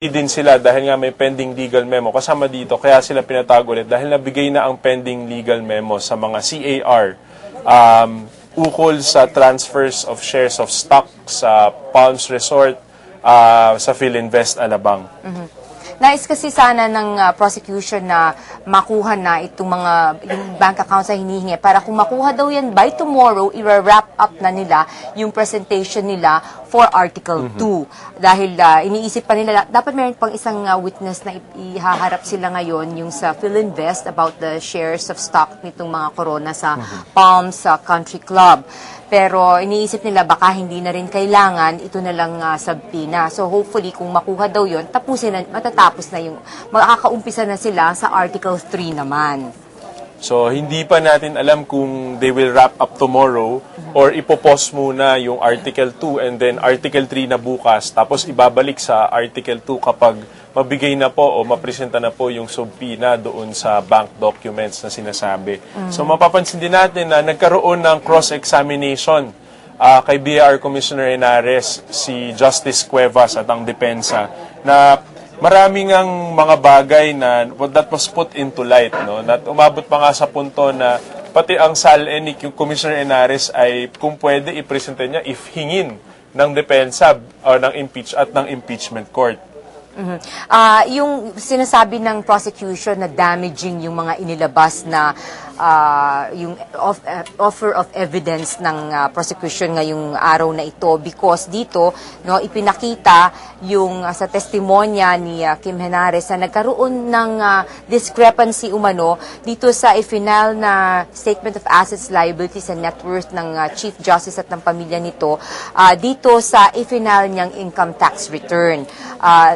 din sila dahil nga may pending legal memo. Kasama dito, kaya sila pinatago ulit dahil nabigay na ang pending legal memo sa mga CAR ukol sa transfers of shares of stock sa Palms Resort sa Philinvest Alabang. Nais kasi sana ng prosecution na makuha na itong mga yung bank accounts na hinihingi para kung makuha daw yan by tomorrow, i-wrap up na nila yung presentation nila for Article 2. Dahil iniisip pa nila, dapat meron pang isang witness na ihaharap sila ngayon, yung sa Philinvest about the shares of stock nitong mga Corona sa Palms Country Club. Pero iniisip nila baka hindi na rin kailangan, ito na lang subpoena. So hopefully kung makuha daw yun, matatapos na yung, makakaumpisa na sila sa Article 3 naman. So hindi pa natin alam kung they will wrap up tomorrow or ipopos muna yung Article 2 and then Article 3 na bukas, tapos ibabalik sa Article 2 kapag mabigay na po o mapresenta na po yung subpoena doon sa bank documents na sinasabi. So mapapansin din natin na nagkaroon ng cross-examination kay BIR Commissioner Henares, si Justice Cuevas at ang depensa, na maraming ang mga bagay na that was put into light, no? At umabot pa nga sa punto na pati ang SALENIC, yung Commissioner Henares, ay kung pwede ipresenta niya if hingin ng depensa o ng impeachment court. Yung sinasabi ng prosecution na damaging yung mga inilabas na yung offer of evidence ng prosecution ngayong araw na ito because dito ipinakita yung sa testimonya ni Kim Henares na nagkaroon ng discrepancy umano dito sa final na Statement of Assets, Liabilities and Net Worth ng Chief Justice at ng pamilya nito dito sa final niyang income tax return.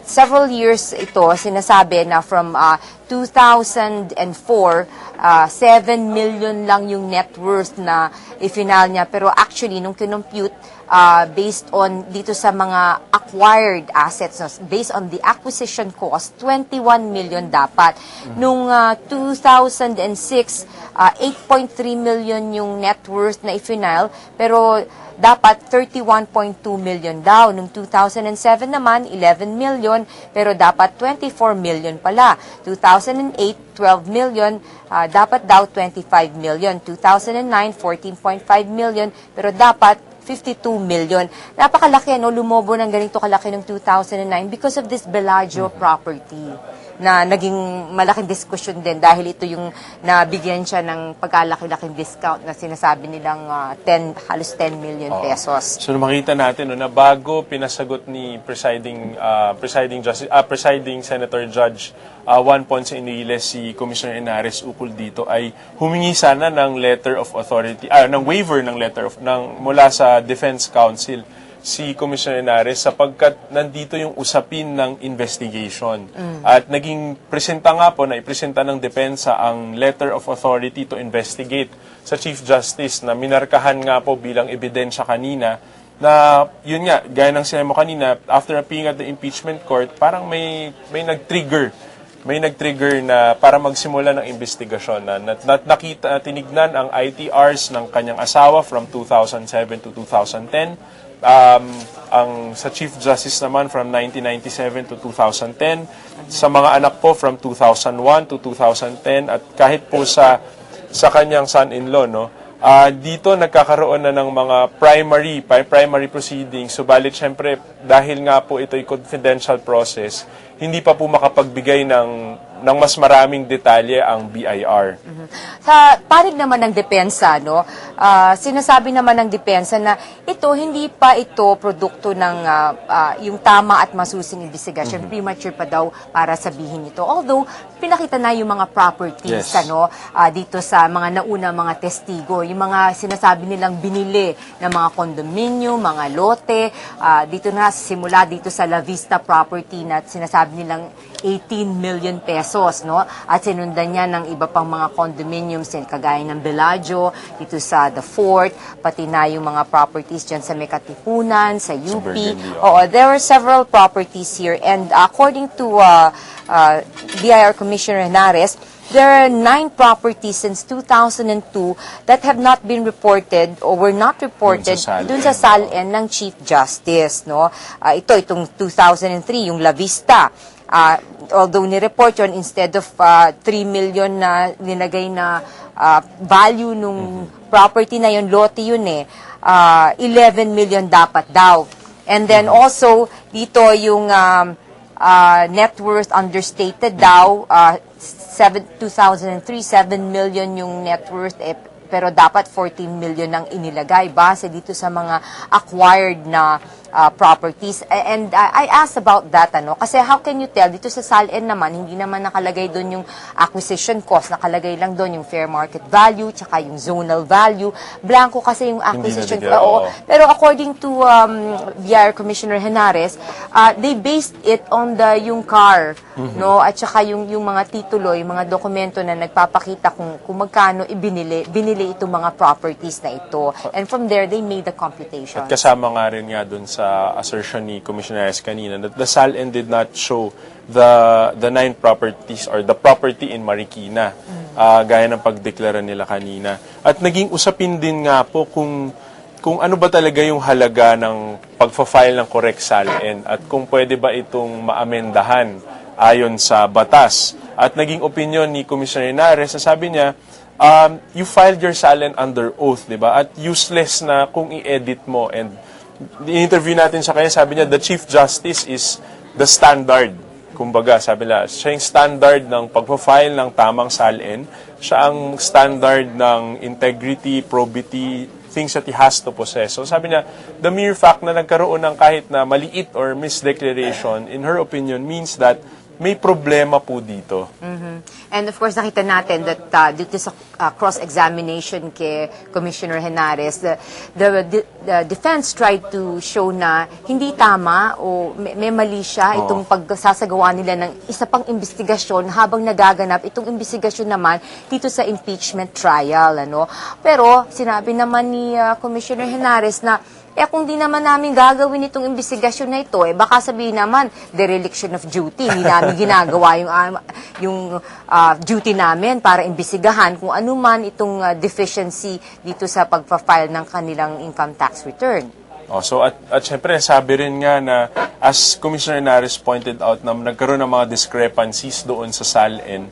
Several years ito, sinasabi na from 2004, 7 million lang yung net worth na i-final niya. Pero actually, nung kinompute, based on dito sa mga acquired assets, based on the acquisition cost, 21 million dapat. Nung 2006, 8.3 million yung net worth na i-final, pero dapat 31.2 million daw. Nung 2007 naman, 11 million, pero dapat 24 million pala. 2008, 12 million, dapat daw 25 million. 2009, 14.5 million, pero dapat 52 million. Napakalaki, no? Lumobo ng ganito kalaki ng 2009 because of this Bellagio property na naging malaking diskusyon din dahil ito yung nabigyan siya ng pagkalaki-laking discount na sinasabi nilang halos 10 million pesos. So makita natin na bago pinasagot ni presiding Senator Judge Juan Ponce Enrile si Commissioner Henares ukol dito ay humingi sana ng letter of authority, ng waiver ng letter of mula sa Defense Council si Commissioner Henares sapagkat nandito yung usapin ng investigation. At naging presenta nga po na ipresenta ng depensa ang letter of authority to investigate sa Chief Justice na minarkahan nga po bilang ebidensya kanina na yun nga, gaya ng sinabi mo kanina, after appearing at the impeachment court, parang may nag-trigger na para magsimula ng investigasyon na tinignan ang ITRs ng kanyang asawa from 2007 to 2010. Ang sa Chief Justice naman from 1997 to 2010, sa mga anak po from 2001 to 2010 at kahit po sa kanyang son-in-law, no. Dito nagkakaroon na ng mga primary proceedings, subalit syempre dahil nga po ito ay confidential process, hindi pa po makapagbigay ng mas maraming detalye ang BIR. Sa panig naman ng depensa, no, sinasabi naman ng depensa na hindi pa ito produkto ng yung tama at masusing investigasyon. Premature pa daw para sabihin ito. Although, pinakita na yung mga properties dito sa mga nauna mga testigo. Yung mga sinasabi nilang binili ng mga condominium, mga lote, dito na simula dito sa La Vista property na sinasabi nilang 18 million pesos, no? At sinundan niya ng iba pang mga condominiums kagaya ng Bellagio, dito sa The Fort, pati na yung mga properties dyan sa Mekatipunan, sa UP. There were several properties here and according to BIR Commissioner Henares, there are 9 properties since 2002 that have not been reported or were not reported dun sa SALN ng Chief Justice, no? Itong 2003, yung La Vista. Although ni-report yun, instead of 3 million na nilagay na value nung property na yun, lote yun 11 million dapat daw. And then also, dito yung net worth understated daw, 2003, 7 million yung net worth, pero dapat 14 million ang inilagay base dito sa mga acquired na properties. And I asked about that, kasi how can you tell, dito sa SALN naman, hindi naman nakalagay doon yung acquisition cost, nakalagay lang doon yung fair market value, tsaka yung zonal value. Blanco kasi yung acquisition cost. Pero according to BIR Commissioner Henares, they based it on yung car, no? At tsaka yung mga titulo, yung mga dokumento na nagpapakita kung magkano binili itong mga properties na ito. And from there, they made the computation. At kasama nga rin nga doon sa assertion ni Commissioner Reyes kanina that the SALN did not show the 9 properties or the property in Marikina, gaya ng pagdeklara nila kanina. At naging usapin din nga po kung ano ba talaga yung halaga ng pagfa-file ng correct SALN at kung pwede ba itong maamendahan ayon sa batas. At naging opinion ni Commissioner Henares na sabi niya, you filed your SALN under oath, di ba? At useless na kung i-edit mo. And in-interview natin sa kanya, sabi niya, the Chief Justice is the standard. Kumbaga, sabi niya, siya yung standard ng pagpa-file ng tamang SALN. Siya ang standard ng integrity, probity, things that he has to possess. So sabi niya, the mere fact na nagkaroon ng kahit na maliit or misdeclaration, in her opinion, means that may problema po dito. And of course, nakita natin that dito sa cross-examination kay Commissioner Henares, the defense tried to show na hindi tama o may mali siya itong pagsasagawa nila ng isa pang investigasyon habang nagaganap itong investigasyon naman dito sa impeachment trial. Pero sinabi naman ni Commissioner Henares na kung di naman namin gagawin itong investigasyon na ito, baka sabihin naman, dereliction of duty. Hindi namin ginagawa yung duty namin para imbestigahan kung ano man itong deficiency dito sa pagpa-file ng kanilang income tax return. So at syempre, sabi rin nga na, as Commissioner Henares pointed out, na nagkaroon ng mga discrepancies doon sa SALN,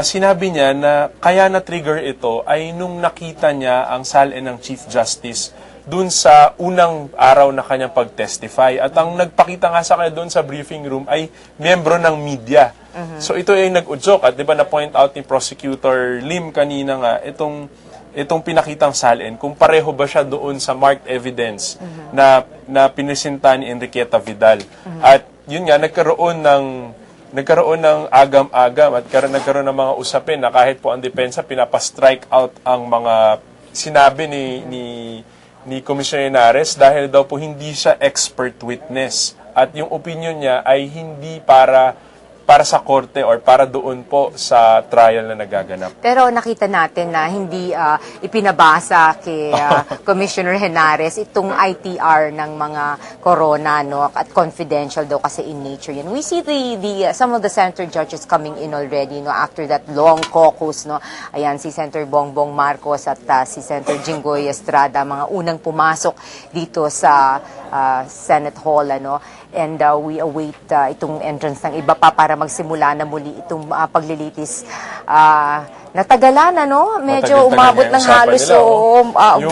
sinabi niya na kaya na-trigger ito ay nung nakita niya ang SALN ng Chief Justice dun sa unang araw na kanyang pag-testify. At ang nagpakita nga sa kanya dun sa briefing room ay miyembro ng media. So ito ay nag-udyok. At di ba na-point out ni Prosecutor Lim kanina nga, itong pinakitang SALN, kung pareho ba siya doon sa marked evidence na pinisinta ni Enriqueta Vidal. At yun nga, nagkaroon ng agam-agam at nagkaroon ng mga usapin na kahit po ang depensa pinapa-strike out ang mga sinabi ni Commissioner Henares dahil daw po hindi siya expert witness at yung opinion niya ay hindi para sa korte or para doon po sa trial na nagaganap. Pero nakita natin na hindi ipinabasa kay Commissioner Henares itong ITR ng mga corona, at confidential daw kasi in nature yan. We see some of the senator judges coming in already, after that long caucus, Ayan, si Senator Bongbong Marcos at si Senator Jinggoy Estrada, mga unang pumasok dito sa Senate Hall, And we await itong entrance ng iba pa para magsimula na muli itong paglilitis. Natagalan, Medyo umabot ng halos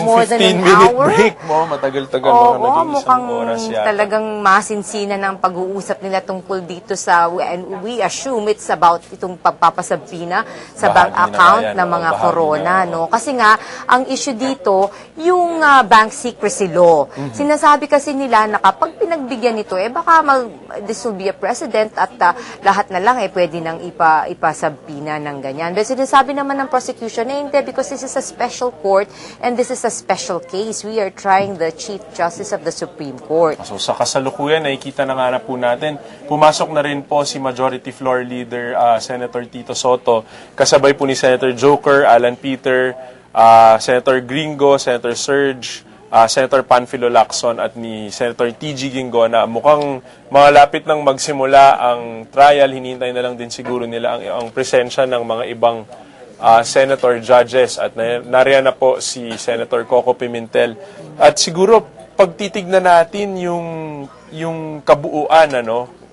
more than an hour. Yung 15-minute break mo, matagal-tagal mga naging isang mukhang oras yata. talagang masinsinan ng pag-uusap nila tungkol dito and we assume it's about itong pagpapasabina sa bank account ng mga corona, Kasi nga, ang issue dito, yung bank secrecy law. Sinasabi kasi nila na kapag pinagbigyan ito, baka this will be a precedent at lahat na lang pwede nang ipasabina ng ganyan. But sinasabi naman ng prosecution, hindi, because this is a special court and this is a special case. We are trying the Chief Justice of the Supreme Court. So sa kasalukuyan, nakikita na nga na po natin, pumasok na rin po si Majority Floor Leader Senator Tito Soto, kasabay po ni Senator Joker, Alan Peter, Senator Gringo, Senator Serge, Senator Panfilo Lacson at ni Senator TG Ginggona. Mukhang malapit nang magsimula ang trial. Hinihintay na lang din siguro nila ang presensya ng mga ibang senator judges at nariyan na po si Senator Coco Pimentel. At siguro pagtitignan natin yung kabuuan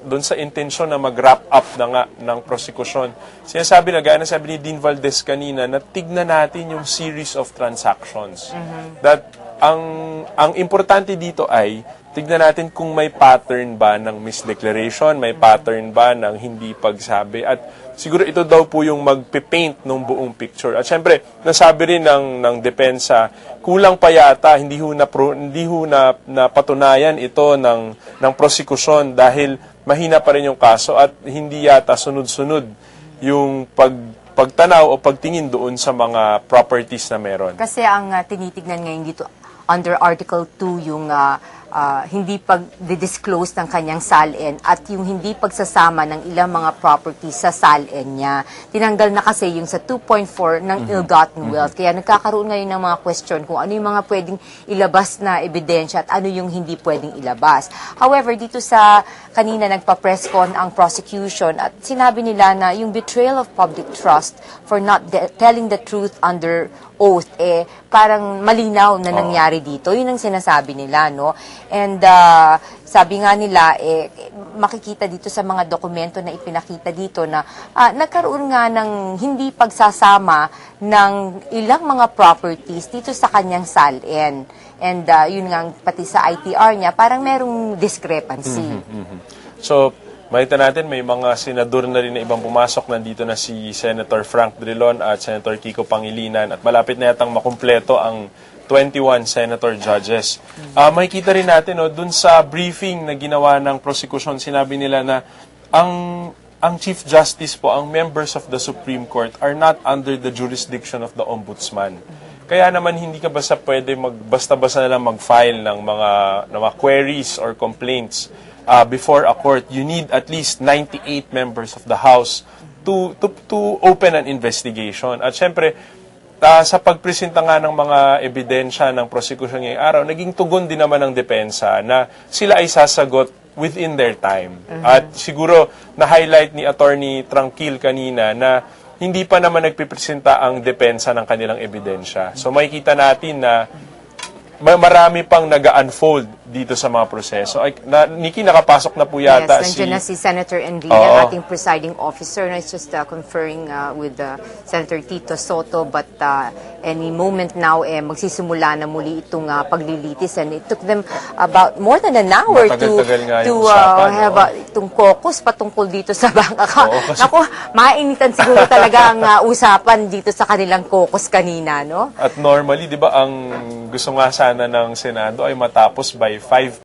doon sa intensyon na mag-wrap up na nga ng prosekusyon. Sinasabi na, gaya na sabi ni Dean Valdez kanina, na tignan natin yung series of transactions. That ang importante dito ay tignan natin kung may pattern ba ng misdeclaration, may pattern ba ng hindi pagsabi. At siguro ito daw po yung magpipaint ng buong picture. At syempre, nasabi rin ng depensa, kulang pa yata, hindi ho na patunayan ito ng prosekusyon dahil mahina pa rin yung kaso at hindi yata sunod-sunod yung pagtanaw o pagtingin doon sa mga properties na meron. Kasi ang tinitignan ngayon dito, under Article 2, yung hindi pag-disclose ng kanyang SALN at yung hindi pagsasama ng ilang mga properties sa SALN niya. Tinanggal na kasi yung sa 2.4 ng ill-gotten wealth. Kaya nagkakaroon ngayon ng mga question kung ano yung mga pwedeng ilabas na ebidensya at ano yung hindi pwedeng ilabas. However, dito sa kanina nagpa-press con ang prosecution at sinabi nila na yung betrayal of public trust for not telling the truth under oath, parang malinaw na nangyari dito. Yun ang sinasabi nila, no? And sabi nga nila, makikita dito sa mga dokumento na ipinakita dito na nagkaroon nga ng hindi pagsasama ng ilang mga properties dito sa kanyang SALN. And yun nga, pati sa ITR niya, parang merong discrepancy. So, makita natin, may mga senador na rin na ibang pumasok. Nandito na si Senator Frank Drilon at Senator Kiko Pangilinan. At malapit na yatang makumpleto ang 21 senator judges. Makikita rin natin, dun sa briefing na ginawa ng prosecution, sinabi nila na ang Chief Justice po, ang members of the Supreme Court are not under the jurisdiction of the Ombudsman. Kaya naman hindi ka basta pwede basta-basta na lang mag-file ng mga queries or complaints before a court. You need at least 98 members of the House to open an investigation. At syempre, sa pagpresenta nga ng mga ebidensya ng prosecution ngayong araw, naging tugon din naman ng depensa na sila ay sasagot within their time. At siguro, na-highlight ni Attorney Tranquil kanina na hindi pa naman nagpipresenta ang depensa ng kanilang ebidensya. So makikita natin na marami pang nag-unfold dito sa mga proseso. Nikki, nakapasok na po yata yes, nandiyan na si Senator Enrile, ang ating presiding officer, na just conferring with Senator Tito Soto, but any moment now, magsisimula na muli itong paglilitis. And it took them about more than an hour to have itong caucus patungkol dito sa bank account. Naku, mainitan siguro talaga ang usapan dito sa kanilang caucus kanina, no? At normally, di ba, ang gusto nga sana ng Senado ay matapos by 5